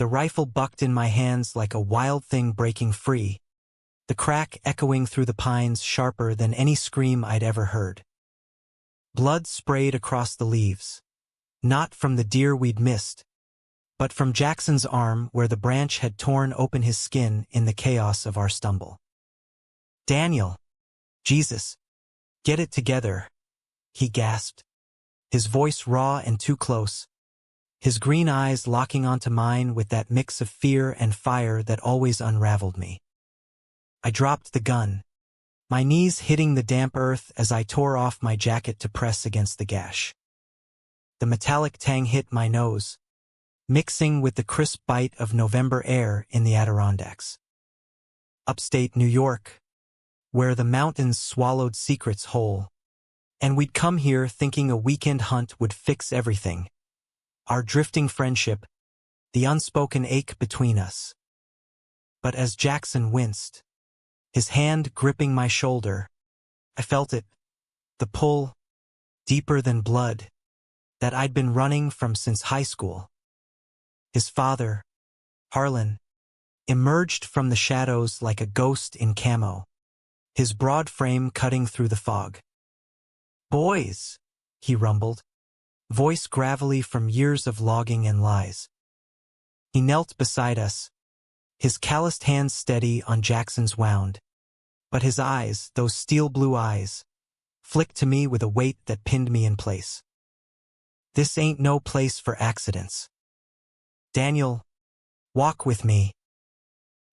The rifle bucked in my hands like a wild thing breaking free, the crack echoing through the pines sharper than any scream I'd ever heard. Blood sprayed across the leaves, not from the deer we'd missed, but from Jackson's arm where the branch had torn open his skin in the chaos of our stumble. "Daniel! Jesus! Get it together!" he gasped, his voice raw and too close, his green eyes locking onto mine with that mix of fear and fire that always unraveled me. I dropped the gun, my knees hitting the damp earth as I tore off my jacket to press against the gash. The metallic tang hit my nose, mixing with the crisp bite of November air in the Adirondacks. Upstate New York, where the mountains swallowed secrets whole, and we'd come here thinking a weekend hunt would fix everything. Our drifting friendship, the unspoken ache between us. But as Jackson winced, his hand gripping my shoulder, I felt it, the pull, deeper than blood, that I'd been running from since high school. His father, Harlan, emerged from the shadows like a ghost in camo, his broad frame cutting through the fog. "Boys," he rumbled, voice gravelly from years of logging and lies. He knelt beside us, his calloused hands steady on Jackson's wound, but his eyes, those steel blue eyes, flicked to me with a weight that pinned me in place. "This ain't no place for accidents. Daniel, walk with me."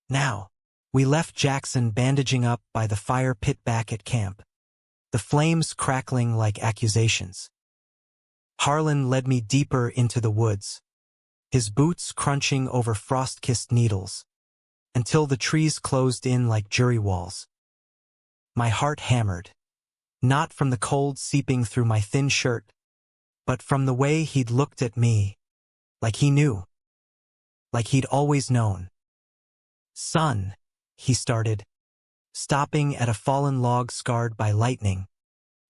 Now, we left Jackson bandaging up by the fire pit back at camp, the flames crackling like accusations. Harlan led me deeper into the woods, his boots crunching over frost-kissed needles, until the trees closed in like jury walls. My heart hammered, not from the cold seeping through my thin shirt, but from the way he'd looked at me, like he knew, like he'd always known. "Son," he started, stopping at a fallen log scarred by lightning,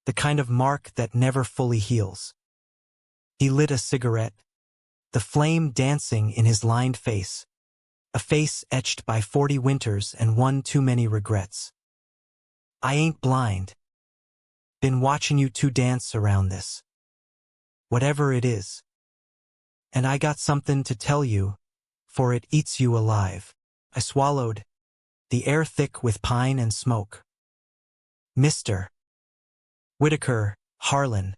the kind of mark that never fully heals. He lit a cigarette, the flame dancing in his lined face, a face etched by 40 winters and one too many regrets. "I ain't blind. Been watching you two dance around this. Whatever it is. And I got something to tell you, for it eats you alive." I swallowed, the air thick with pine and smoke. "Mr. Whitaker, Harlan,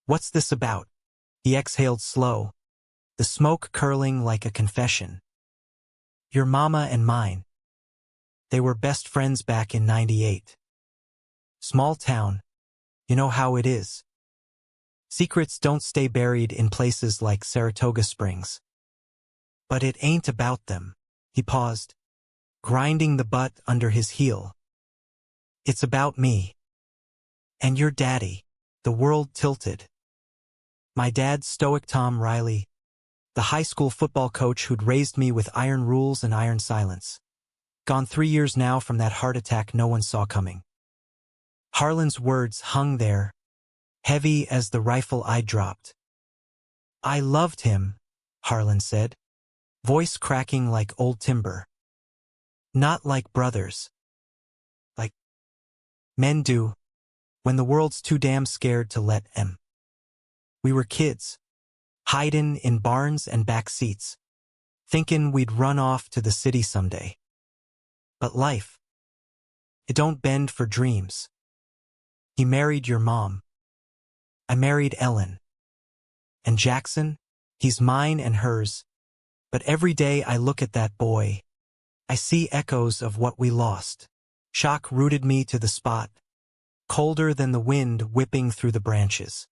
what's this about?" He exhaled slow, the smoke curling like a confession. "Your mama and mine. They were best friends back in '98. Small town, you know how it is. Secrets don't stay buried in places like Saratoga Springs. But it ain't about them." He paused, grinding the butt under his heel. "It's about me. And your daddy." The world tilted. My dad, stoic Tom Riley, the high school football coach who'd raised me with iron rules and iron silence. Gone 3 years now from that heart attack no one saw coming. Harlan's words hung there, heavy as the rifle I dropped. "I loved him," Harlan said, voice cracking like old timber. "Not like brothers. Like men do, when the world's too damn scared to let 'em. We were kids, hidin' in barns and back seats, thinkin' we'd run off to the city someday. But life, it don't bend for dreams. He married your mom. I married Ellen. And Jackson, he's mine and hers. But every day I look at that boy, I see echoes of what we lost." Shock rooted me to the spot, colder than the wind whipping through the branches.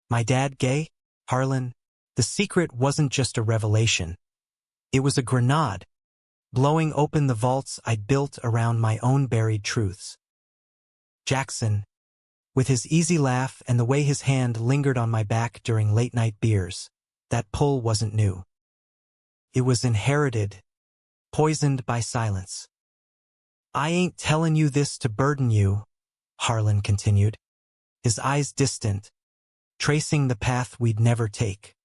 "My dad gay, Harlan?" The secret wasn't just a revelation. It was a grenade, blowing open the vaults I'd built around my own buried truths. Jackson, with his easy laugh and the way his hand lingered on my back during late-night beers, that pull wasn't new. It was inherited, poisoned by silence. "I ain't telling you this to burden you," Harlan continued, his eyes distant, tracing the path we'd never take.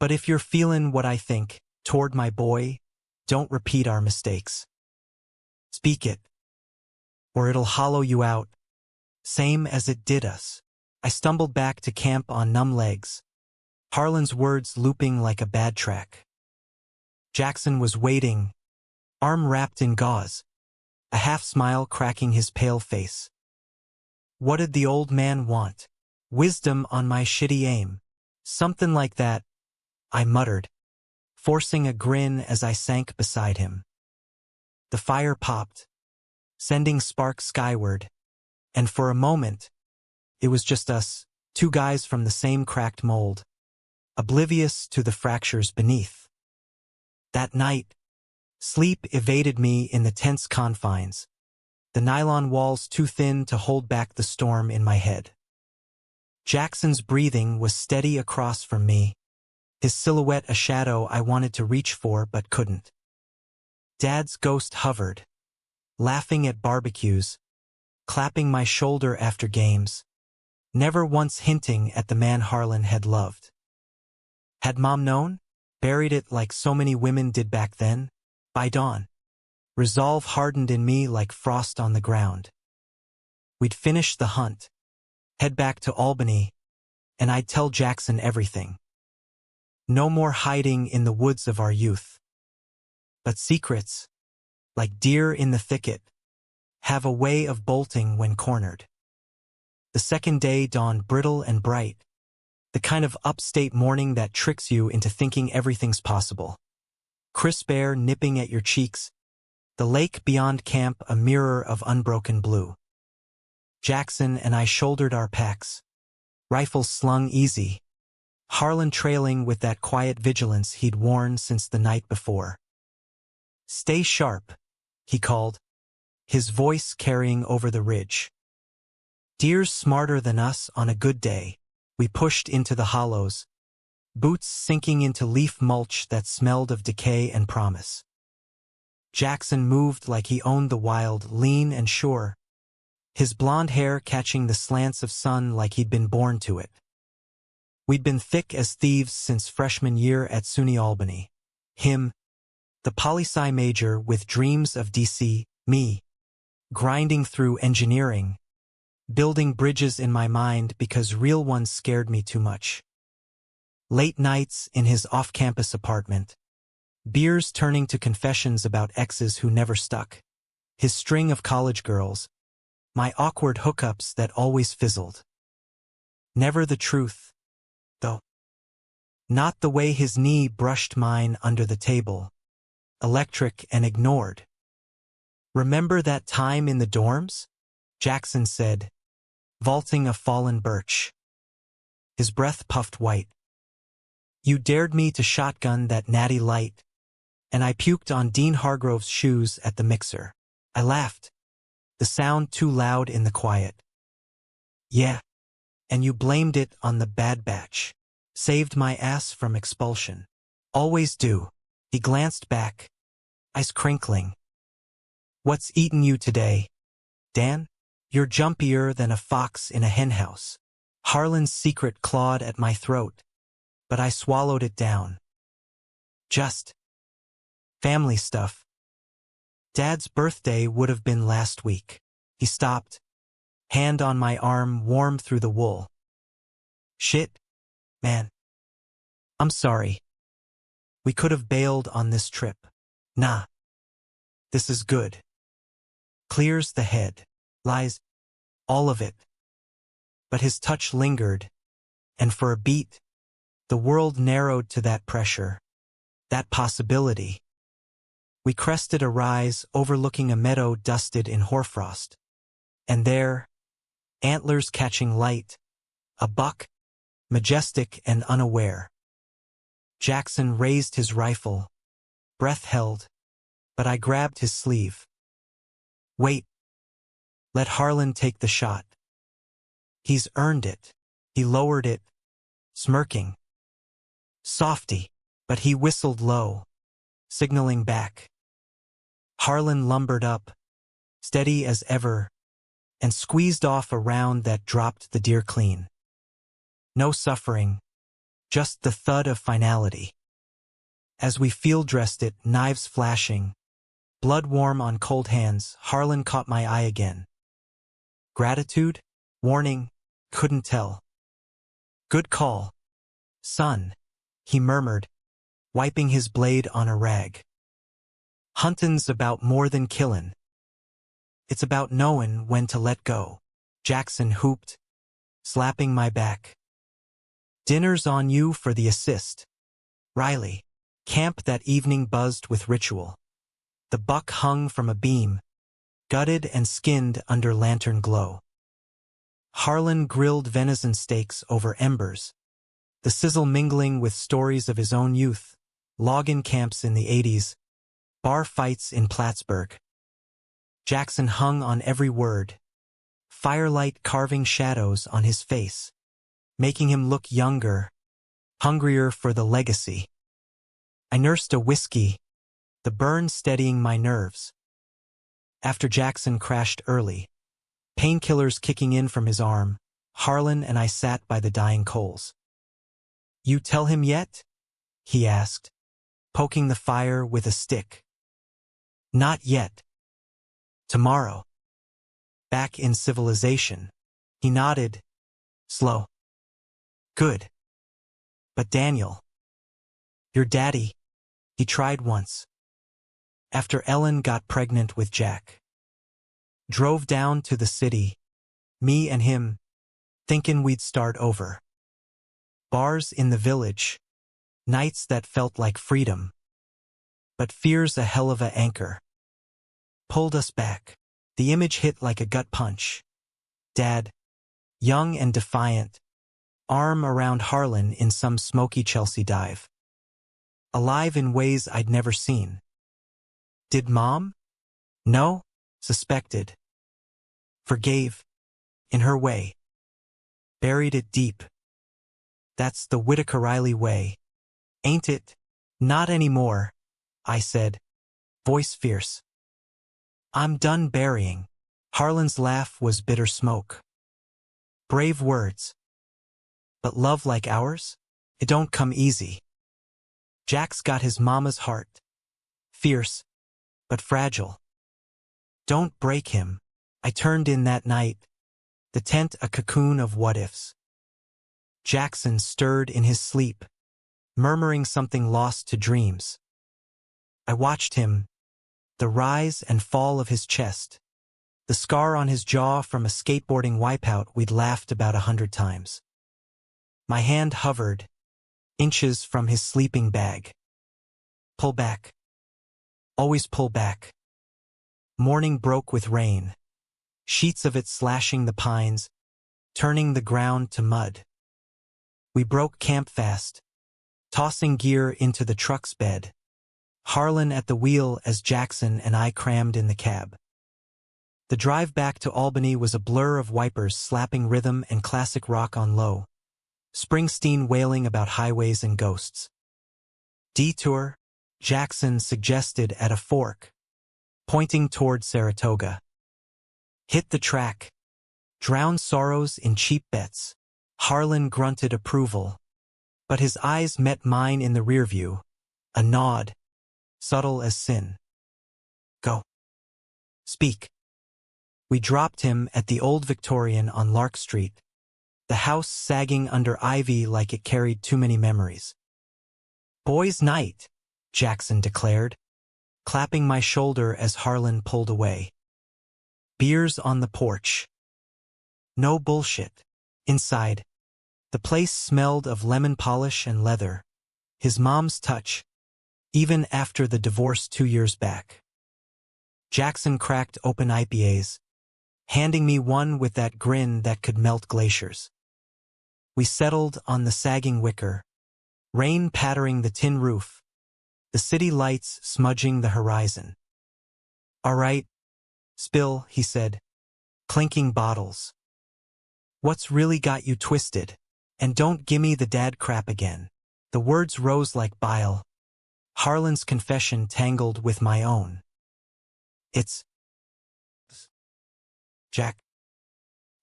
"But if you're feeling what I think, toward my boy, don't repeat our mistakes. Speak it, or it'll hollow you out, same as it did us. I stumbled back to camp on numb legs, Harlan's words looping like a bad track. Jackson was waiting, arm wrapped in gauze, a half-smile cracking his pale face. What did the old man want? Wisdom on my shitty aim. Something like that, I muttered, forcing a grin as I sank beside him. The fire popped, sending sparks skyward, and for a moment, it was just us, two guys from the same cracked mold, oblivious to the fractures beneath. That night, sleep evaded me in the tense confines, the nylon walls too thin to hold back the storm in my head. Jackson's breathing was steady across from me, his silhouette a shadow I wanted to reach for but couldn't. Dad's ghost hovered, laughing at barbecues, clapping my shoulder after games, never once hinting at the man Harlan had loved. Had Mom known? Buried it like so many women did back then? By dawn, resolve hardened in me like frost on the ground. We'd finish the hunt, head back to Albany, and I'd tell Jackson everything. No more hiding in the woods of our youth. But secrets, like deer in the thicket, have a way of bolting when cornered. The second day dawned brittle and bright, the kind of upstate morning that tricks you into thinking everything's possible. Crisp air nipping at your cheeks, the lake beyond camp a mirror of unbroken blue. Jackson and I shouldered our packs, rifles slung easy, Harlan trailing with that quiet vigilance he'd worn since the night before. Stay sharp, he called, his voice carrying over the ridge. Deer's smarter than us on a good day. We pushed into the hollows, boots sinking into leaf mulch that smelled of decay and promise. Jackson moved like he owned the wild, lean and sure, his blonde hair catching the slants of sun like he'd been born to it. We'd been thick as thieves since freshman year at SUNY Albany. Him, the poli-sci major with dreams of DC, me, grinding through engineering, building bridges in my mind because real ones scared me too much. Late nights in his off-campus apartment, beers turning to confessions about exes who never stuck, his string of college girls, my awkward hookups that always fizzled. Never the truth, though. Not the way his knee brushed mine under the table, electric and ignored. Remember that time in the dorms? Jackson said, vaulting a fallen birch. His breath puffed white. You dared me to shotgun that natty light, and I puked on Dean Hargrove's shoes at the mixer. I laughed, the sound too loud in the quiet. Yeah, and you blamed it on the bad batch. Saved my ass from expulsion. Always do. He glanced back, eyes crinkling. What's eaten you today, Dan? You're jumpier than a fox in a henhouse. Harlan's secret clawed at my throat, but I swallowed it down. Just family stuff. Dad's birthday would have been last week. He stopped, hand on my arm warm through the wool. Shit, man. I'm sorry. We could have bailed on this trip. Nah. This is good. Clears the head. Lies. All of it. But his touch lingered, and for a beat, the world narrowed to that pressure, that possibility. We crested a rise overlooking a meadow dusted in hoarfrost. And there, antlers catching light, a buck, majestic and unaware. Jackson raised his rifle, breath held, but I grabbed his sleeve. Wait. Let Harlan take the shot. He's earned it. He lowered it, smirking. Softy, but he whistled low, signaling back. Harlan lumbered up, steady as ever, and squeezed off a round that dropped the deer clean. No suffering, just the thud of finality. As we field-dressed it, knives flashing, blood warm on cold hands, Harlan caught my eye again. Gratitude? Warning? Couldn't tell. Good call, son, he murmured, wiping his blade on a rag. Huntin's about more than killin'. It's about knowin' when to let go, Jackson whooped, slapping my back. Dinner's on you for the assist, Riley. Camp that evening buzzed with ritual. The buck hung from a beam, gutted and skinned under lantern glow. Harlan grilled venison steaks over embers, the sizzle mingling with stories of his own youth, log-in camps in the '80s, bar fights in Plattsburgh. Jackson hung on every word, firelight carving shadows on his face, making him look younger, hungrier for the legacy. I nursed a whiskey, the burn steadying my nerves. After Jackson crashed early, painkillers kicking in from his arm, Harlan and I sat by the dying coals. You tell him yet? He asked, poking the fire with a stick. Not yet. Tomorrow. Back in civilization. He nodded. Slow. Good. But Daniel. Your daddy. He tried once. After Ellen got pregnant with Jack. Drove down to the city, me and him, thinking we'd start over. Bars in the village, nights that felt like freedom. But fear's a hell of a anchor. Pulled us back. The image hit like a gut punch. Dad, young and defiant, arm around Harlan in some smoky Chelsea dive. Alive in ways I'd never seen. Did Mom? No, suspected. Forgave, in her way. Buried it deep. That's the Whittaker Riley way, ain't it? Not anymore, I said, voice fierce. I'm done burying. Harlan's laugh was bitter smoke. Brave words. But love like ours? It don't come easy. Jack's got his mama's heart. Fierce, but fragile. Don't break him. I turned in that night, the tent a cocoon of what-ifs. Jackson stirred in his sleep, murmuring something lost to dreams. I watched him, the rise and fall of his chest, the scar on his jaw from a skateboarding wipeout we'd laughed about 100 times. My hand hovered, inches from his sleeping bag. Pull back. Always pull back. Morning broke with rain, sheets of it slashing the pines, turning the ground to mud. We broke camp fast, tossing gear into the truck's bed, Harlan at the wheel as Jackson and I crammed in the cab. The drive back to Albany was a blur of wipers slapping rhythm and classic rock on low, Springsteen wailing about highways and ghosts. Detour, Jackson suggested at a fork, pointing toward Saratoga. Hit the track. Drown sorrows in cheap bets. Harlan grunted approval, but his eyes met mine in the rearview, a nod, subtle as sin. Go. Speak. We dropped him at the Old Victorian on Lark Street, the house sagging under ivy like it carried too many memories. Boys' night, Jackson declared, clapping my shoulder as Harlan pulled away. Beers on the porch. No bullshit. Inside, the place smelled of lemon polish and leather, his mom's touch, even after the divorce 2 years back. Jackson cracked open IPAs, handing me one with that grin that could melt glaciers. We settled on the sagging wicker, rain pattering the tin roof, the city lights smudging the horizon. All right, spill, he said, clinking bottles. What's really got you twisted? And don't gimme the dad crap again. The words rose like bile. Harlan's confession tangled with my own. It's... Jack.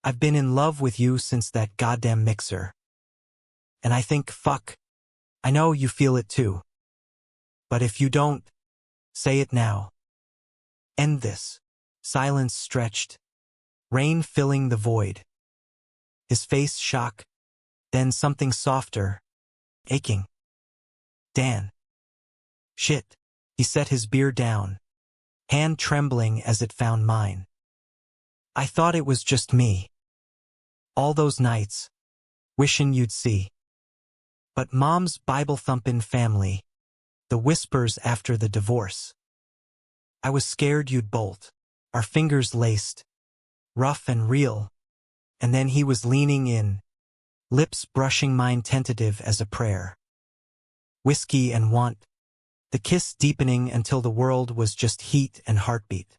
I've been in love with you since that goddamn mixer. And I think, fuck, I know you feel it too. But if you don't, say it now. End this. Silence stretched, rain filling the void. His face shock, then something softer, aching. Dan. Shit. He set his beer down, hand trembling as it found mine. I thought it was just me. All those nights, wishin' you'd see. But Mom's Bible-thumpin' family, the whispers after the divorce. I was scared you'd bolt, our fingers laced, rough and real, and then he was leaning in, lips brushing mine tentative as a prayer. Whiskey and want, the kiss deepening until the world was just heat and heartbeat.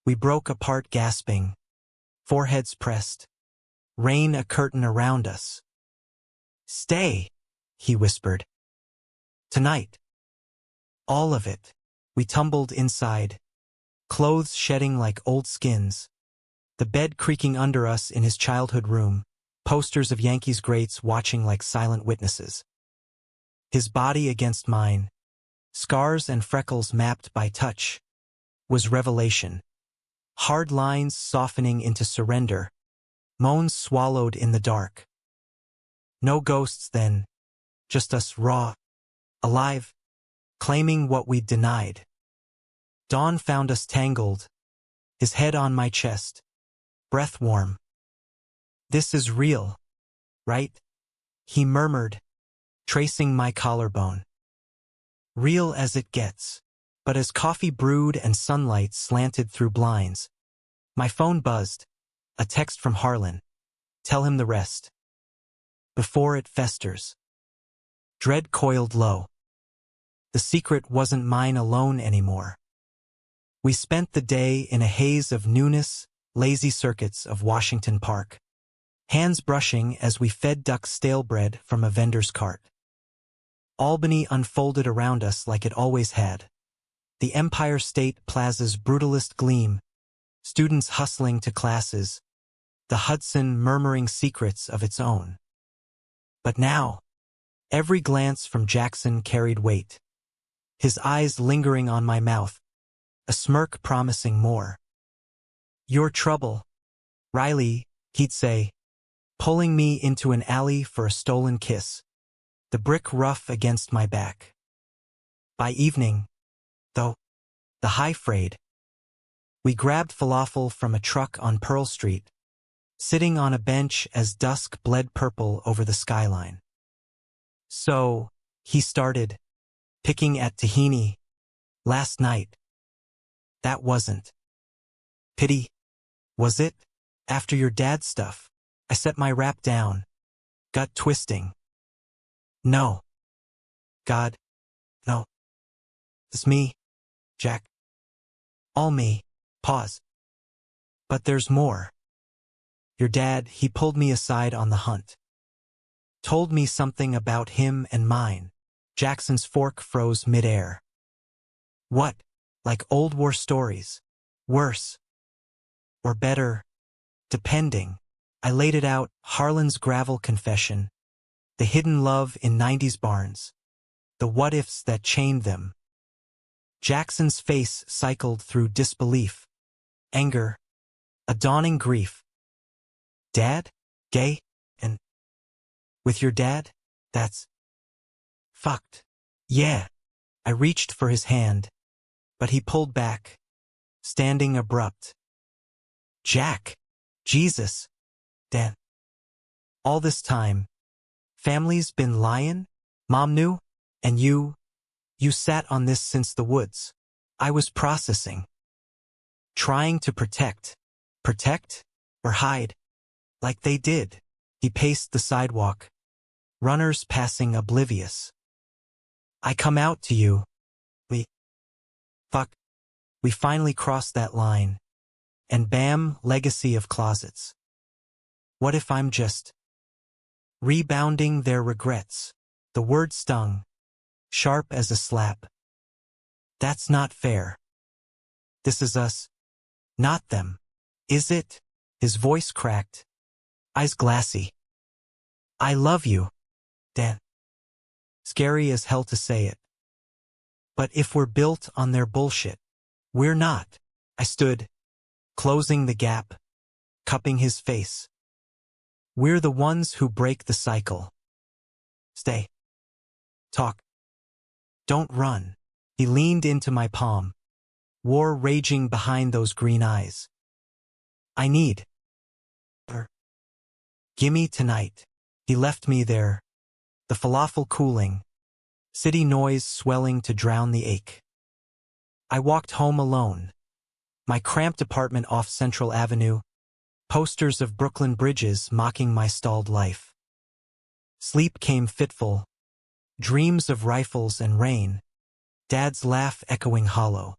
We broke apart gasping, foreheads pressed, rain a curtain around us. Stay, he whispered. Tonight. All of it. We tumbled inside, clothes shedding like old skins, the bed creaking under us in his childhood room, posters of Yankees greats watching like silent witnesses. His body against mine, scars and freckles mapped by touch, was revelation. Hard lines softening into surrender, moans swallowed in the dark. No ghosts then, just us raw, alive, claiming what we'd denied. Dawn found us tangled, his head on my chest, breath warm. This is real, right? He murmured, tracing my collarbone. Real as it gets, but as coffee brewed and sunlight slanted through blinds, my phone buzzed, a text from Harlan. Tell him the rest. Before it festers. Dread coiled low. The secret wasn't mine alone anymore. We spent the day in a haze of newness, lazy circuits of Washington Park, hands brushing as we fed ducks stale bread from a vendor's cart. Albany unfolded around us like it always had. The Empire State Plaza's brutalist gleam, students hustling to classes, the Hudson murmuring secrets of its own. But now, every glance from Jackson carried weight, his eyes lingering on my mouth, a smirk promising more. Your trouble, Riley, he'd say, pulling me into an alley for a stolen kiss, the brick rough against my back. By evening, though, the high frayed. We grabbed falafel from a truck on Pearl Street, sitting on a bench as dusk bled purple over the skyline. So, he started, picking at tahini, last night. That wasn't pity, was it? After your dad's stuff, I set my rap down, gut twisting. No. God, no. It's me, Jack. All me. Pause. But there's more. Your dad, he pulled me aside on the hunt. Told me something about him and mine. Jackson's fork froze midair. What? Like old war stories. Worse. Or better. Depending. I laid it out, Harlan's gravel confession. The hidden love in 90s barns. The what-ifs that chained them. Jackson's face cycled through disbelief. Anger. A dawning grief. Dad? Gay? And with your dad? That's fucked. Yeah. I reached for his hand, but he pulled back, standing abrupt. Jack. Jesus. Dan. All this time, family's been lying? Mom knew? And you sat on this since the woods. I was processing. Trying to protect. Protect? Or hide? Like they did. He paced the sidewalk. Runners passing oblivious. I come out to you. We finally crossed that line. And bam, legacy of closets. What if I'm just rebounding their regrets? The word stung, sharp as a slap. That's not fair. This is us, not them. Is it? His voice cracked, eyes glassy. I love you, Dan. Scary as hell to say it. But if we're built on their bullshit, we're not. I stood, closing the gap, cupping his face. We're the ones who break the cycle. Stay. Talk. Don't run. He leaned into my palm, war raging behind those green eyes. I need her. Gimme tonight. He left me there, the falafel cooling, city noise swelling to drown the ache. I walked home alone. My cramped apartment off Central Avenue, posters of Brooklyn bridges mocking my stalled life. Sleep came fitful, dreams of rifles and rain, Dad's laugh echoing hollow.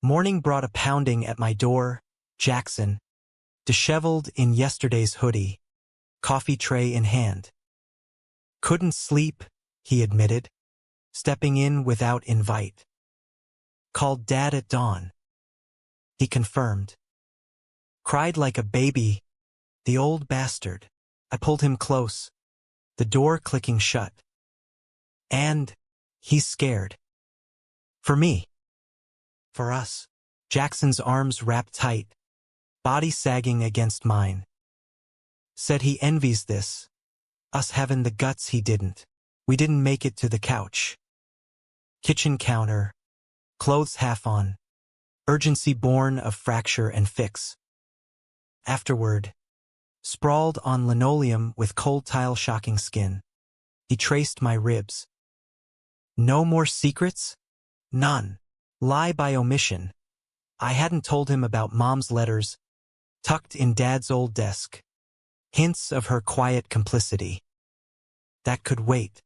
Morning brought a pounding at my door, Jackson, disheveled in yesterday's hoodie, coffee tray in hand. Couldn't sleep, he admitted, stepping in without invite. Called Dad at dawn. He confirmed. Cried like a baby, the old bastard. I pulled him close, the door clicking shut. And he's scared. For me. For us. Jackson's arms wrapped tight, body sagging against mine. Said he envies this, us having the guts he didn't. We didn't make it to the couch. Kitchen counter, clothes half on, urgency born of fracture and fix. Afterward, sprawled on linoleum with cold tile shocking skin, he traced my ribs. No more secrets? None. Lie by omission. I hadn't told him about Mom's letters, tucked in Dad's old desk. Hints of her quiet complicity. That could wait.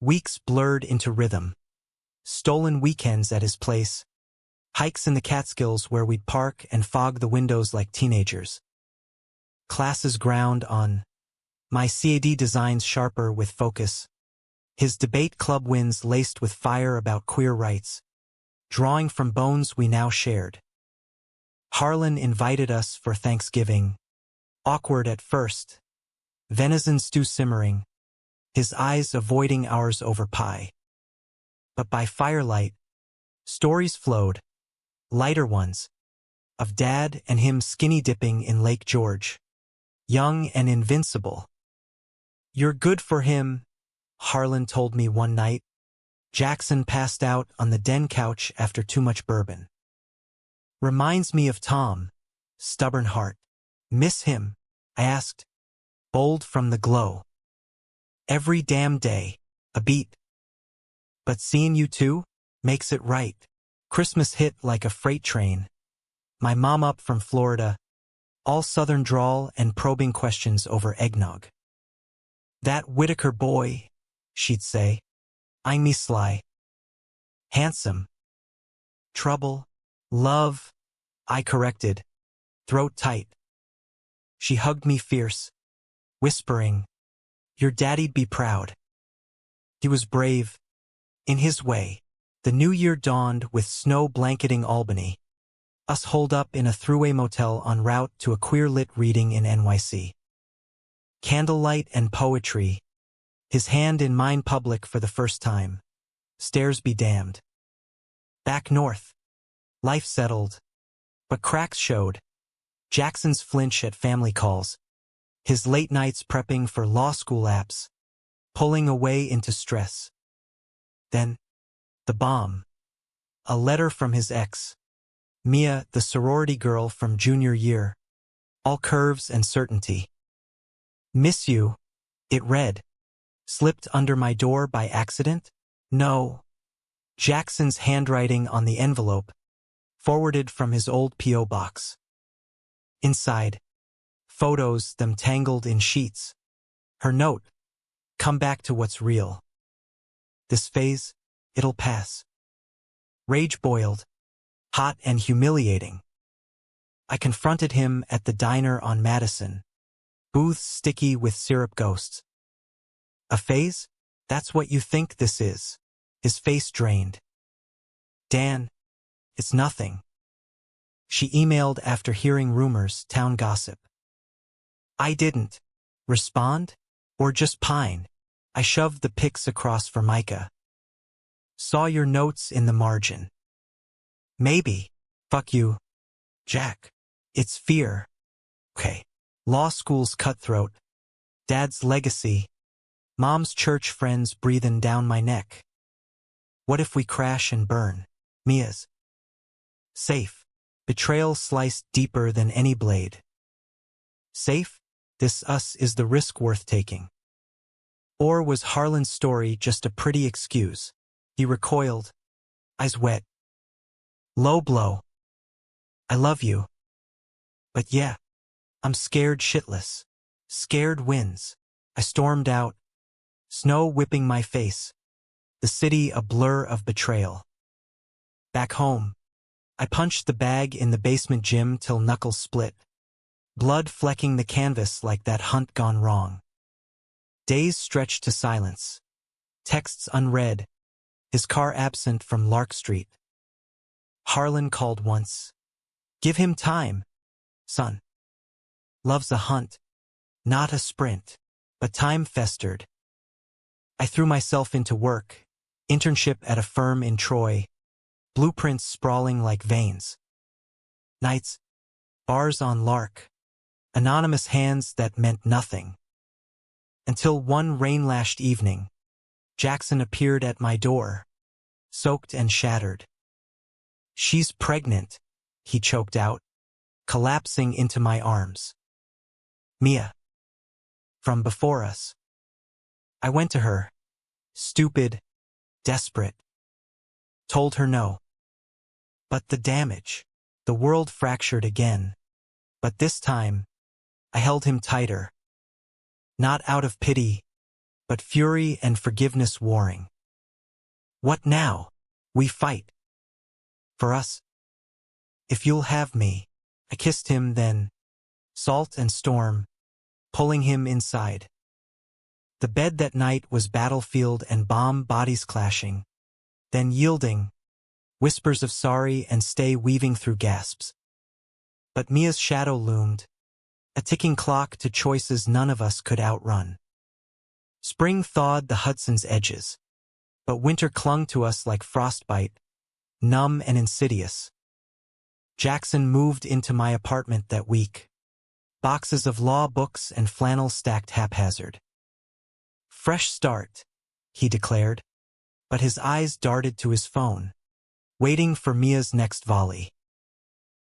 Weeks blurred into rhythm. Stolen weekends at his place. Hikes in the Catskills where we'd park and fog the windows like teenagers. Classes ground on my CAD designs sharper with focus. His debate club wins laced with fire about queer rights. Drawing from bones we now shared. Harlan invited us for Thanksgiving. Awkward at first. Venison stew simmering. His eyes avoiding ours over pie. But by firelight, stories flowed. Lighter ones. Of Dad and him skinny dipping in Lake George. Young and invincible. You're good for him, Harlan told me one night. Jackson passed out on the den couch after too much bourbon. Reminds me of Tom, stubborn heart. Miss him? I asked, bold from the glow. Every damn day, a beat. But seeing you too, makes it right. Christmas hit like a freight train. My mom up from Florida, all southern drawl and probing questions over eggnog. That Whitaker boy, she'd say, eyeing me sly. Handsome. Trouble. Love. I corrected, throat tight. She hugged me fierce, whispering, your daddy'd be proud. He was brave. In his way. The new year dawned with snow blanketing Albany. Us holed up in a thruway motel en route to a queer-lit reading in NYC. Candlelight and poetry. His hand in mine public for the first time. Stairs be damned. Back north. Life settled. But cracks showed. Jackson's flinch at family calls. His late nights prepping for law school apps. Pulling away into stress. Then, the bomb. A letter from his ex. Mia, the sorority girl from junior year. All curves and certainty. Miss you, it read. Slipped under my door by accident? No. Jackson's handwriting on the envelope. Forwarded from his old P.O. box. Inside. Photos, them tangled in sheets. Her note. Come back to what's real. This phase, it'll pass. Rage boiled. Hot and humiliating. I confronted him at the diner on Madison. Booths sticky with syrup ghosts. A phase? That's what you think this is. His face drained. Dan, it's nothing. She emailed after hearing rumors, town gossip. I didn't respond or just pine. I shoved the pics across for Micah. Saw your notes in the margin. Maybe. Fuck you, Jack. It's fear. Okay. Law school's cutthroat. Dad's legacy. Mom's church friends breathing down my neck. What if we crash and burn? Mia's safe. Betrayal sliced deeper than any blade. Safe? This us is the risk worth taking. Or was Harlan's story just a pretty excuse? He recoiled, eyes wet. Low blow. I love you. But yeah, I'm scared shitless. Scared wins. I stormed out, snow whipping my face, the city a blur of betrayal. Back home, I punched the bag in the basement gym till knuckles split, blood flecking the canvas like that hunt gone wrong. Days stretched to silence, texts unread, his car absent from Lark Street. Harlan called once. Give him time, son. Love's a hunt, not a sprint, but time festered. I threw myself into work, internship at a firm in Troy, blueprints sprawling like veins. Nights, bars on Lark, anonymous hands that meant nothing. Until one rain-lashed evening, Jackson appeared at my door, soaked and shattered. She's pregnant, he choked out, collapsing into my arms. Mia. From before us. I went to her, stupid, desperate. Told her no. But the damage. The world fractured again. But this time, I held him tighter. Not out of pity, but fury and forgiveness warring. What now? We fight. For us. If you'll have me. I kissed him then. Salt and storm, pulling him inside. The bed that night was battlefield and bomb bodies clashing, then yielding, whispers of sorry and stay weaving through gasps. But Mia's shadow loomed, a ticking clock to choices none of us could outrun. Spring thawed the Hudson's edges, but winter clung to us like frostbite, numb and insidious. Jackson moved into my apartment that week. Boxes of law books and flannel stacked haphazard. Fresh start, he declared, but his eyes darted to his phone, waiting for Mia's next volley.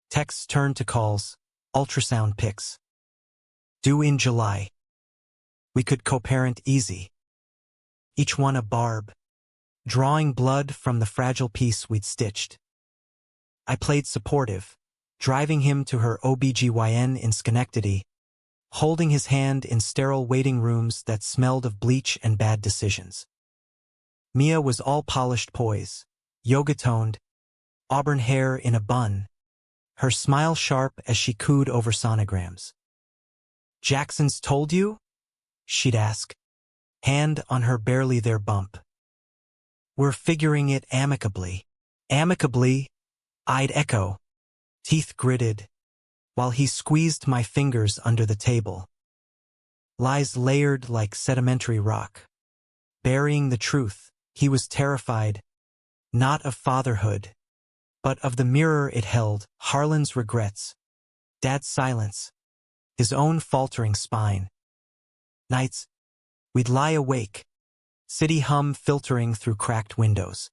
Texts turned to calls, ultrasound pics. Due in July. We could co-parent easy. Each one a barb, drawing blood from the fragile piece we'd stitched. I played supportive, driving him to her OBGYN in Schenectady, holding his hand in sterile waiting rooms that smelled of bleach and bad decisions. Mia was all polished poise, yoga-toned, auburn hair in a bun, her smile sharp as she cooed over sonograms. Jackson's told you? She'd ask, hand on her barely there bump. We're figuring it amicably. Amicably, I'd echo, teeth gritted, while he squeezed my fingers under the table. Lies layered like sedimentary rock. Burying the truth, he was terrified, not of fatherhood, but of the mirror it held, Harlan's regrets, Dad's silence, his own faltering spine. Nights, we'd lie awake, city hum filtering through cracked windows.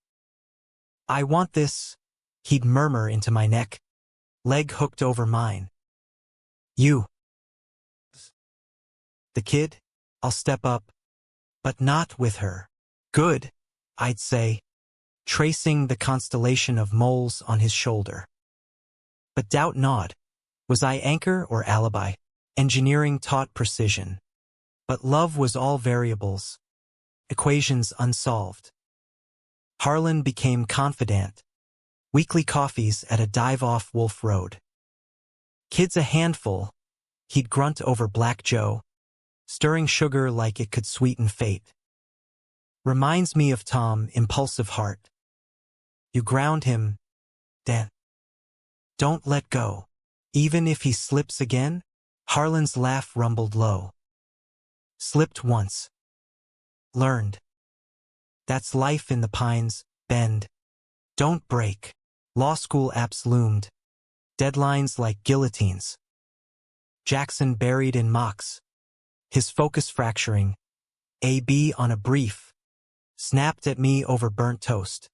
I want this, he'd murmur into my neck, leg hooked over mine. You. The kid? I'll step up, but not with her. Good, I'd say, tracing the constellation of moles on his shoulder. But doubt not, was I anchor or alibi? Engineering taught precision. But love was all variables, equations unsolved. Harlan became confidant. Weekly coffees at a dive-off Wolf Road. Kids a handful, he'd grunt over Black Joe, stirring sugar like it could sweeten fate. Reminds me of Tom, impulsive heart. You ground him, Dan. Don't let go. Even if he slips again? Harlan's laugh rumbled low. Slipped once. Learned. That's life in the pines, bend. Don't break. Law school apps loomed. Deadlines like guillotines. Jackson buried in mocks. His focus fracturing. AB on a brief. Snapped at me over burnt toast.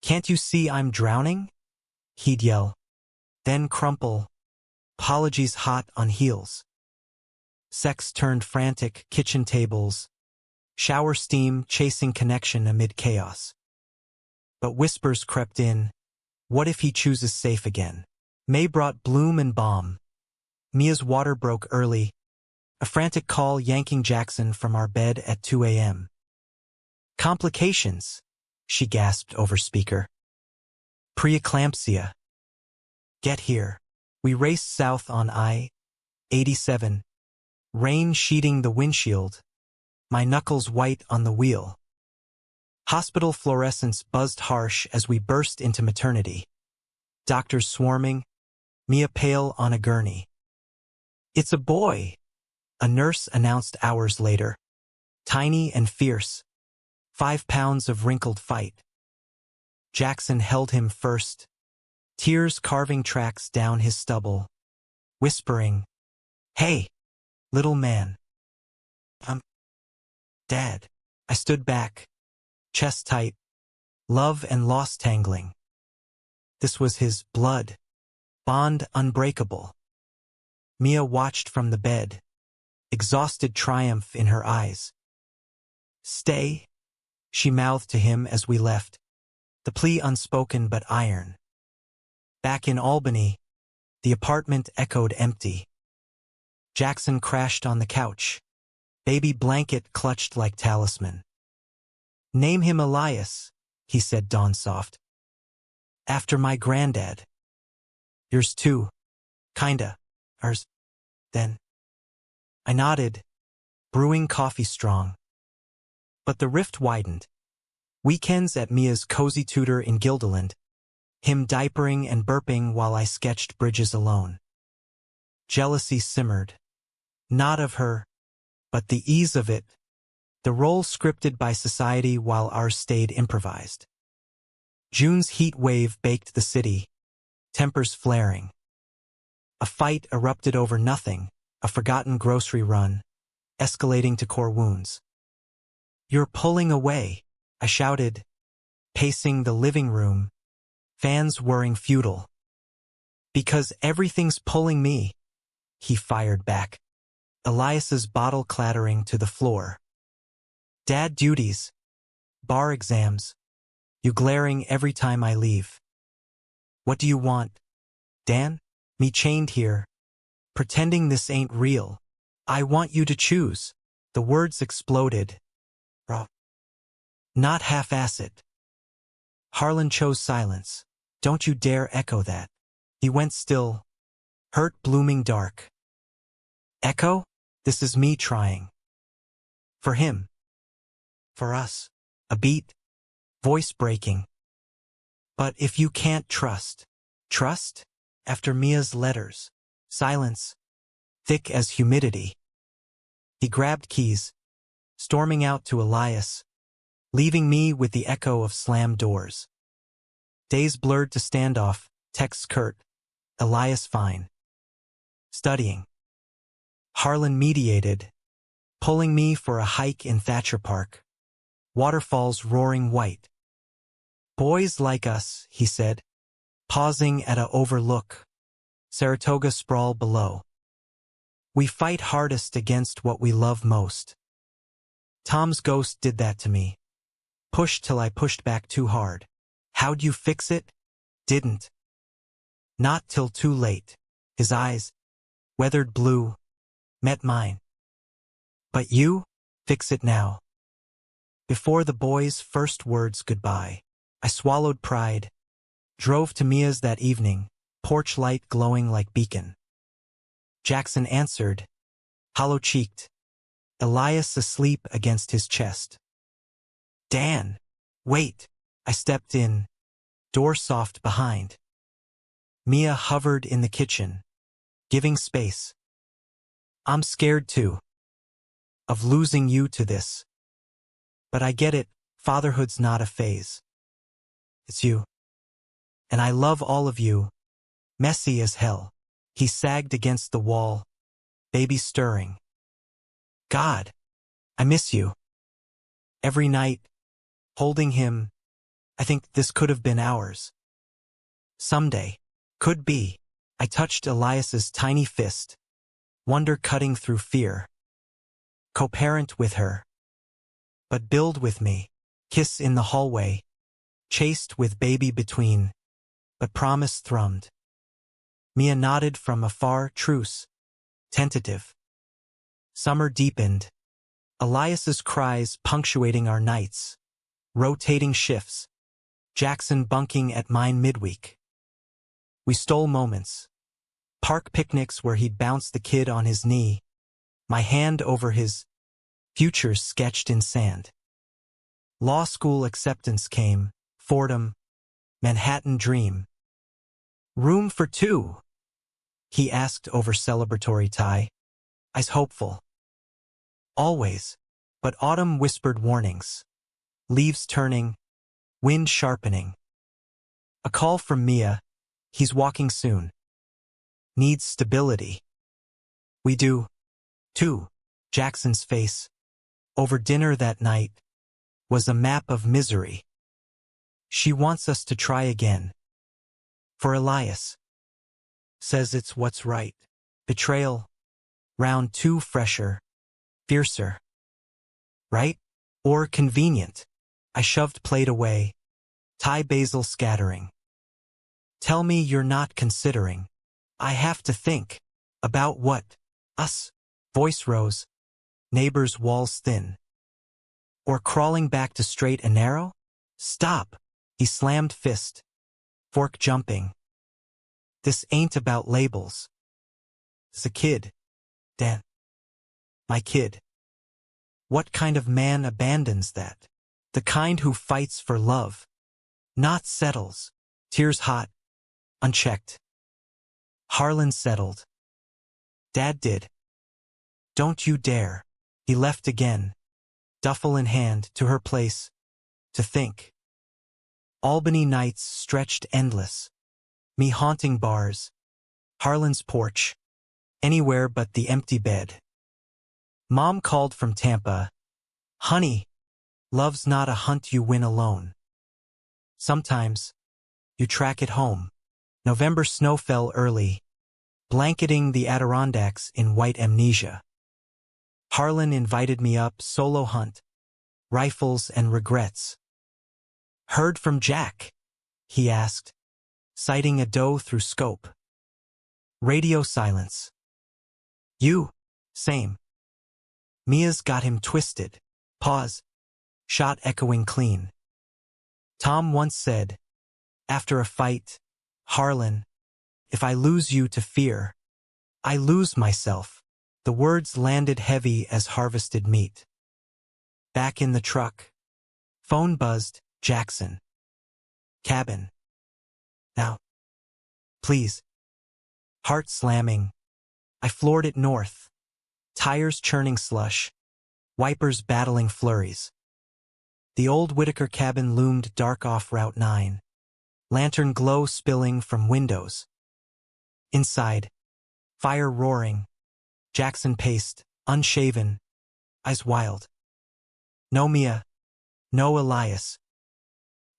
Can't you see I'm drowning? He'd yell. Then crumple. Apologies hot on heels. Sex turned frantic, kitchen tables. Shower steam chasing connection amid chaos. But whispers crept in. What if he chooses safe again? May brought bloom and balm. Mia's water broke early. A frantic call yanking Jackson from our bed at 2 a.m. Complications, she gasped over speaker. Preeclampsia. Get here. We raced south on I-87. Rain sheeting the windshield. My knuckles white on the wheel. Hospital fluorescence buzzed harsh as we burst into maternity. Doctors swarming. Mia pale on a gurney. It's a boy, a nurse announced hours later. Tiny and fierce. 5 pounds of wrinkled fight. Jackson held him first. Tears carving tracks down his stubble. Whispering, "Hey, little man." Dad. I stood back. Chest tight. Love and loss tangling. This was his blood. Bond unbreakable. Mia watched from the bed. Exhausted triumph in her eyes. Stay, she mouthed to him as we left. The plea unspoken but iron. Back in Albany, the apartment echoed empty. Jackson crashed on the couch. Baby blanket clutched like talisman. Name him Elias, he said dawn soft. After my granddad. Yours too. Kinda. Ours. Then. I nodded, brewing coffee strong. But the rift widened. Weekends at Mia's cozy tutor in Guilderland. Him diapering and burping while I sketched bridges alone. Jealousy simmered. Not of her, but the ease of it. The role scripted by society while ours stayed improvised. June's heat wave baked the city, tempers flaring. A fight erupted over nothing, a forgotten grocery run, escalating to core wounds. You're pulling away, I shouted, pacing the living room, fans whirring futile. Because everything's pulling me, he fired back. Elias's bottle clattering to the floor. Dad duties. Bar exams. You glaring every time I leave. What do you want, Dan? Me chained here. Pretending this ain't real. I want you to choose. The words exploded. Not half-ass it. Harlan chose silence. Don't you dare echo that. He went still. Hurt blooming dark. Echo? This is me trying. For him. For us. A beat. Voice breaking. But if you can't trust. Trust? After Mia's letters. Silence. Thick as humidity. He grabbed keys. Storming out to Elias. Leaving me with the echo of slammed doors. Days blurred to standoff. Texts curt. Elias fine. Studying. Harlan mediated, pulling me for a hike in Thatcher Park. Waterfalls roaring white. Boys like us, he said, pausing at a overlook. Saratoga sprawl below. We fight hardest against what we love most. Tom's ghost did that to me. Pushed till I pushed back too hard. How'd you fix it? Didn't. Not till too late. His eyes, weathered blue, met mine. But you, fix it now. Before the boys' first words goodbye, I swallowed pride, drove to Mia's that evening, porch light glowing like beacon. Jackson answered, hollow-cheeked, Elias asleep against his chest. Dan, wait, I stepped in, door soft behind. Mia hovered in the kitchen, giving space. I'm scared too. Of losing you to this. But I get it, fatherhood's not a phase. It's you. And I love all of you. Messy as hell. He sagged against the wall, baby stirring. God, I miss you. Every night, holding him, I think this could have been ours. Someday. Could be. I touched Elias's tiny fist, wonder cutting through fear. Co-parent with her. But build with me. Kiss in the hallway. Chased with baby between. But promise thrummed. Mia nodded from afar, truce. Tentative. Summer deepened. Elias's cries punctuating our nights. Rotating shifts. Jackson bunking at mine midweek. We stole moments. Park picnics where he'd bounce the kid on his knee. My hand over his. Futures sketched in sand. Law school acceptance came. Fordham. Manhattan dream. Room for two? He asked over celebratory tie. I's hopeful. Always. But autumn whispered warnings. Leaves turning. Wind sharpening. A call from Mia. He's walking soon. Needs stability. We do. Too. Jackson's face. Over dinner that night. Was a map of misery. She wants us to try again. For Elias. Says it's what's right. Betrayal. Round 2 fresher. Fiercer. Right? Or convenient. I shoved plate away. Thai basil scattering. Tell me you're not considering. I have to think. About what? Us. Voice rose. Neighbor's walls thin. Or crawling back to straight and narrow? Stop. He slammed fist. Fork jumping. This ain't about labels. It's a kid. Dan. My kid. What kind of man abandons that? The kind who fights for love. Not settles. Tears hot. Unchecked. Harlan settled. Dad did. Don't you dare. He left again. Duffel in hand to her place. To think. Albany nights stretched endless. Me haunting bars. Harlan's porch. Anywhere but the empty bed. Mom called from Tampa. Honey, love's not a hunt you win alone. Sometimes, you track it home. November snow fell early, blanketing the Adirondacks in white amnesia. Harlan invited me up solo hunt, rifles and regrets. Heard from Jack? He asked, sighting a doe through scope. Radio silence. You, same. Mia's got him twisted. Pause. Shot echoing clean. Tom once said, after a fight, Harlan, if I lose you to fear, I lose myself. The words landed heavy as harvested meat. Back in the truck. Phone buzzed, Jackson. Cabin. Now. Please. Heart slamming. I floored it north. Tires churning slush. Wipers battling flurries. The old Whitaker cabin loomed dark off Route 9. Lantern glow spilling from windows. Inside. Fire roaring. Jackson paced, unshaven. Eyes wild. No Mia. No Elias.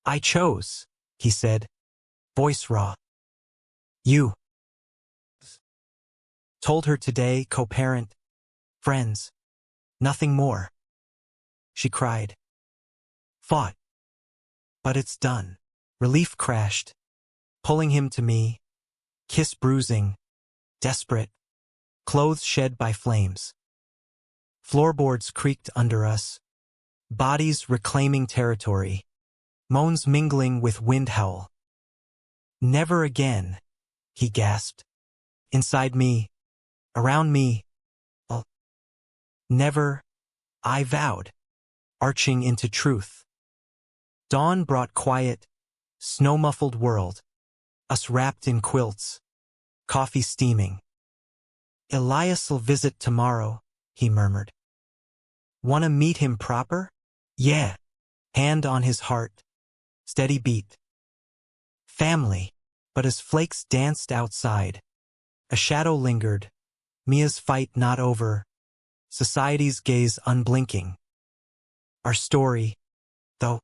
I chose, he said. Voice raw. You. Told her today, co-parent. Friends. Nothing more. She cried. Fought. But it's done. Relief crashed. Pulling him to me. Kiss bruising. Desperate. Clothes shed by flames. Floorboards creaked under us. Bodies reclaiming territory. Moans mingling with wind howl. Never again, he gasped. Inside me. Around me. Never, I vowed. Arching into truth. Dawn brought quiet, snow-muffled world. Us wrapped in quilts. Coffee steaming. Elias'll visit tomorrow, he murmured. Wanna meet him proper? Yeah. Hand on his heart. Steady beat. family. But as flakes danced outside, a shadow lingered, Mia's fight not over, society's gaze unblinking. Our story, though,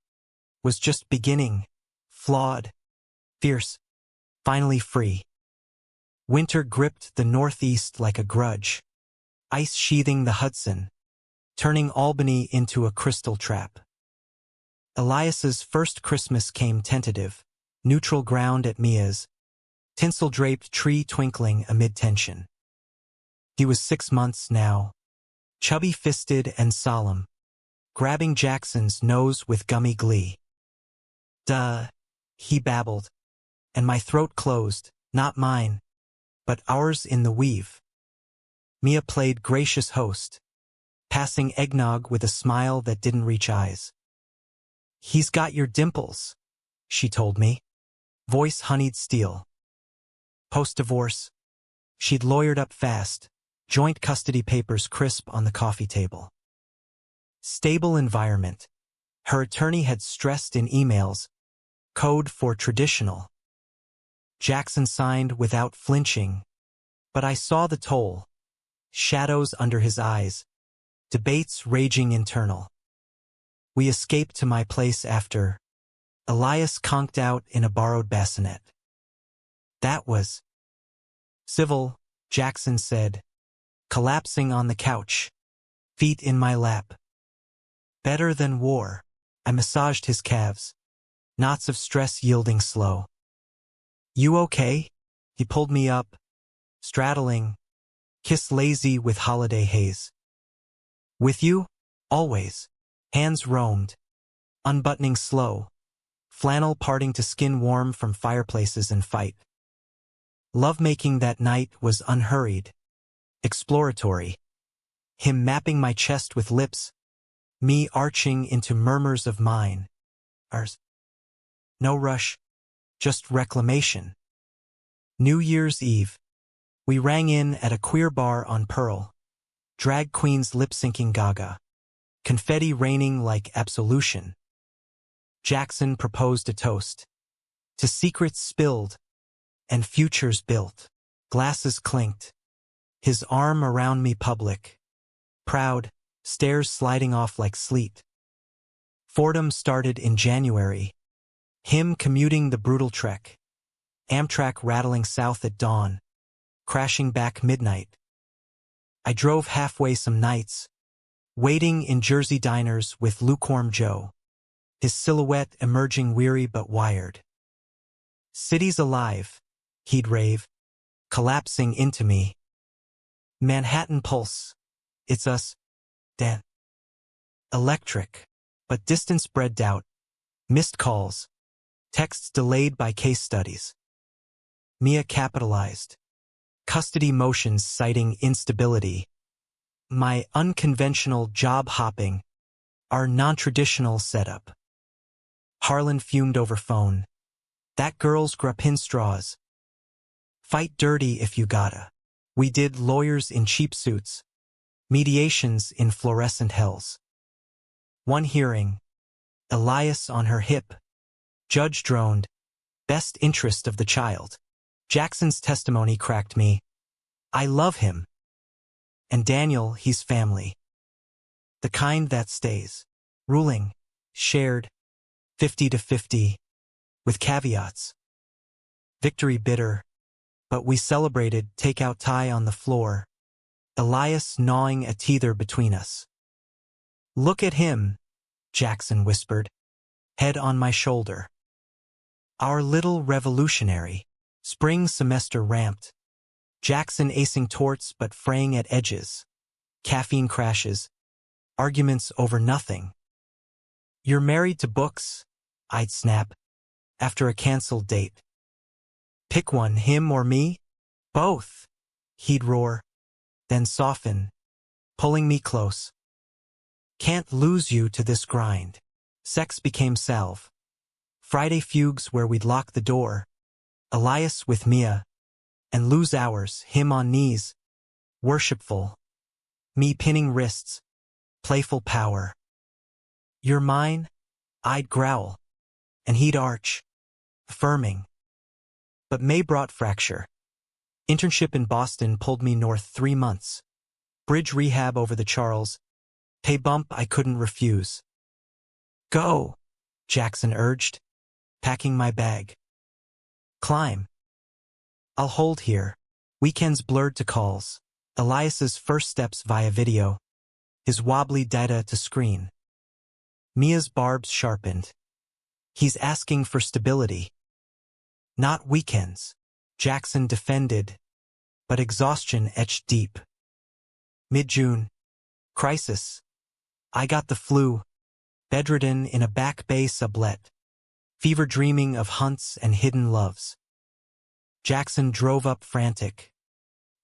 was just beginning, flawed, fierce, finally free. Winter gripped the Northeast like a grudge, ice sheathing the Hudson, turning Albany into a crystal trap. Elias's first Christmas came tentative, neutral ground at Mia's, tinsel-draped tree twinkling amid tension. He was 6 months now, chubby-fisted and solemn, grabbing Jackson's nose with gummy glee. "Duh," he babbled, and my throat closed, not mine, but ours in the weave. Mia played gracious host, passing eggnog with a smile that didn't reach eyes. "He's got your dimples," she told me, voice honeyed steel. Post-divorce, she'd lawyered up fast, joint custody papers crisp on the coffee table. Stable environment. Her attorney had stressed in emails, code for traditional. Jackson signed without flinching, but I saw the toll, shadows under his eyes, debates raging internal. We escaped to my place after Elias conked out in a borrowed bassinet. "That was civil," Jackson said, collapsing on the couch, feet in my lap. "Better than war." I massaged his calves, knots of stress yielding slow. "You okay?" He pulled me up, straddling, kiss lazy with holiday haze. "With you? Always." Hands roamed, unbuttoning slow, flannel parting to skin warm from fireplaces and fight. Lovemaking that night was unhurried, exploratory. Him mapping my chest with lips, me arching into murmurs of mine. Ours. No rush, just reclamation. New Year's Eve. We rang in at a queer bar on Pearl. Drag queens lip-syncing Gaga. Confetti raining like absolution. Jackson proposed a toast. To secrets spilled and futures built. Glasses clinked. His arm around me public. Proud, stairs sliding off like sleet. Fordham started in January. Him commuting the brutal trek. Amtrak rattling south at dawn. Crashing back midnight. I drove halfway some nights. Waiting in Jersey diners with lukewarm Joe. His silhouette emerging weary but wired. "City's alive," he'd rave, collapsing into me. "Manhattan pulse. It's us. Dan." Electric, but distance bred doubt. Missed calls. Texts delayed by case studies. Mia capitalized. Custody motions citing instability. My unconventional job hopping. Our non-traditional setup. Harlan fumed over phone. "That girl's grappin straws. Fight dirty if you gotta." We did lawyers in cheap suits. Mediations in fluorescent hells. One hearing. Elias on her hip. Judge droned. "Best interest of the child." Jackson's testimony cracked me. "I love him. And Daniel, he's family. The kind that stays. Ruling. Shared. 50-50. With caveats. Victory bitter. But we celebrated, takeout tie on the floor. Elias gnawing a teether between us. "Look at him," Jackson whispered, head on my shoulder. Our little revolutionary. Spring semester ramped. Jackson acing torts but fraying at edges. Caffeine crashes. Arguments over nothing. "You're married to books," I'd snap, after a canceled date. "Pick one, him or me?" "Both," he'd roar, then soften, pulling me close. "Can't lose you to this grind." Sex became salve. Friday fugues where we'd lock the door. Elias with Mia. And lose hours, him on knees. Worshipful. Me pinning wrists. Playful power. "You're mine?" I'd growl. And he'd arch. Affirming. But May brought fracture. Internship in Boston pulled me north 3 months. Bridge rehab over the Charles. Pay bump I couldn't refuse. Go, Jackson urged, packing my bag. Climb. I'll hold here. Weekends blurred to calls. Elias's first steps via video. His wobbly data to screen. Mia's barbs sharpened. He's asking for stability. Not weekends, Jackson defended, but exhaustion etched deep. Mid-June. Crisis. I got the flu. Bedridden in a Back Bay sublet. Fever dreaming of hunts and hidden loves. Jackson drove up frantic.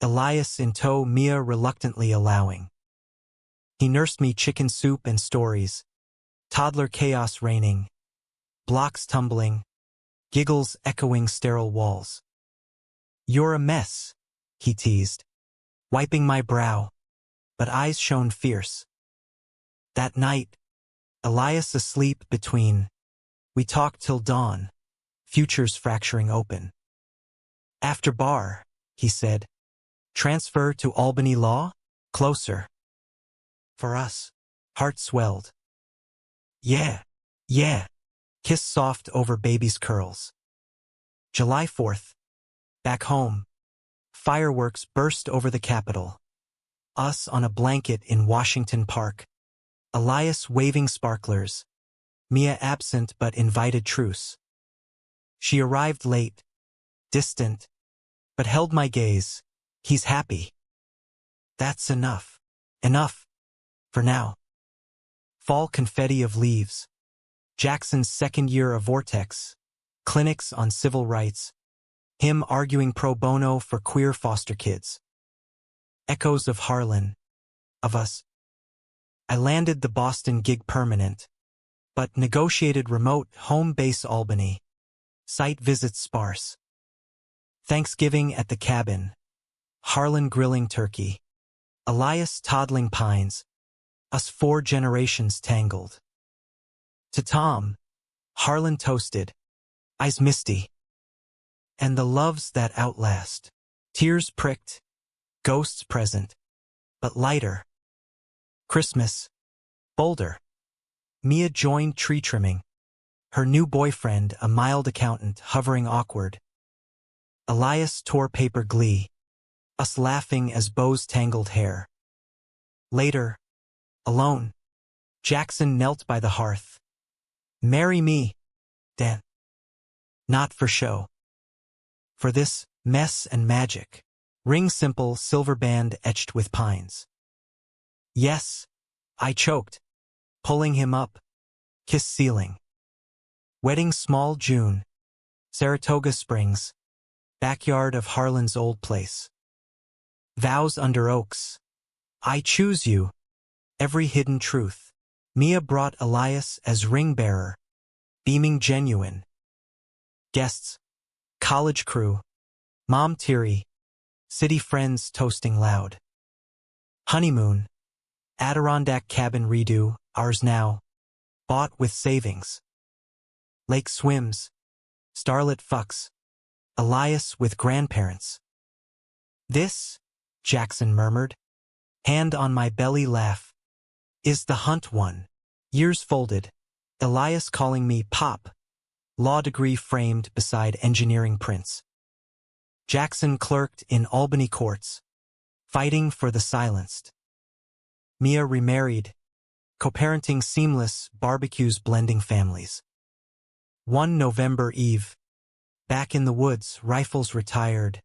Elias in tow, Mia reluctantly allowing. He nursed me chicken soup and stories. Toddler chaos reigning. Blocks tumbling. Giggles echoing sterile walls. You're a mess, he teased, wiping my brow, but eyes shone fierce. That night, Elias asleep between. We talked till dawn, futures fracturing open. After bar, he said, transfer to Albany Law? Closer. For us, heart swelled. Yeah. Kiss soft over baby's curls. July 4th. Back home. Fireworks burst over the Capitol. Us on a blanket in Washington Park. Elias waving sparklers. Mia absent but invited truce. She arrived late, distant, but held my gaze. He's happy. That's enough. Enough. For now. Fall confetti of leaves. Jackson's second year of Vortex. Clinics on civil rights. Him arguing pro bono for queer foster kids. Echoes of Harlan. Of us. I landed the Boston gig permanent, but negotiated remote home base Albany. Site visits sparse. Thanksgiving at the cabin. Harlan grilling turkey. Elias toddling pines. Us 4 generations tangled. To Tom, Harlan toasted. Eyes misty. And the loves that outlast. Tears pricked. Ghosts present. But lighter. Christmas. Bolder. Mia joined tree trimming. Her new boyfriend, a mild accountant, hovering awkward. Elias tore paper glee. Us laughing as bows tangled hair. Later. Alone. Jackson knelt by the hearth. Marry me, Dan. Not for show. For this mess and magic. Ring simple silver band etched with pines. Yes, I choked. Pulling him up. Kiss ceiling. Wedding small June. Saratoga Springs. Backyard of Harlan's old place. Vows under oaks. I choose you. Every hidden truth. Mia brought Elias as ring bearer. Beaming genuine. Guests. College crew. Mom teary. City friends toasting loud. Honeymoon. Adirondack cabin redo, ours now. Bought with savings. Lake swims. Starlit fucks. Elias with grandparents. This, Jackson murmured, hand on my belly laugh, is the hunt one. Years folded. Elias calling me Pop. Law degree framed beside engineering prints. Jackson clerked in Albany courts, fighting for the silenced. Mia remarried, co-parenting seamless barbecues blending families. One November Eve. Back in the woods, rifles retired.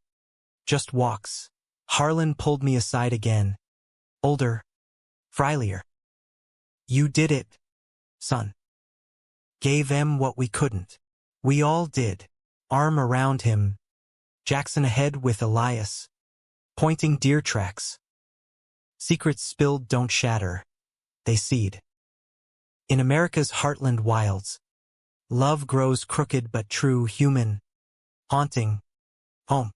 Just walks. Harlan pulled me aside again. Older. Frielier. You did it, son. Gave em what we couldn't. We all did. Arm around him. Jackson ahead with Elias. Pointing deer tracks. Secrets spilled don't shatter. They seed. In America's heartland wilds. Love grows crooked but true, human. Haunting. Home.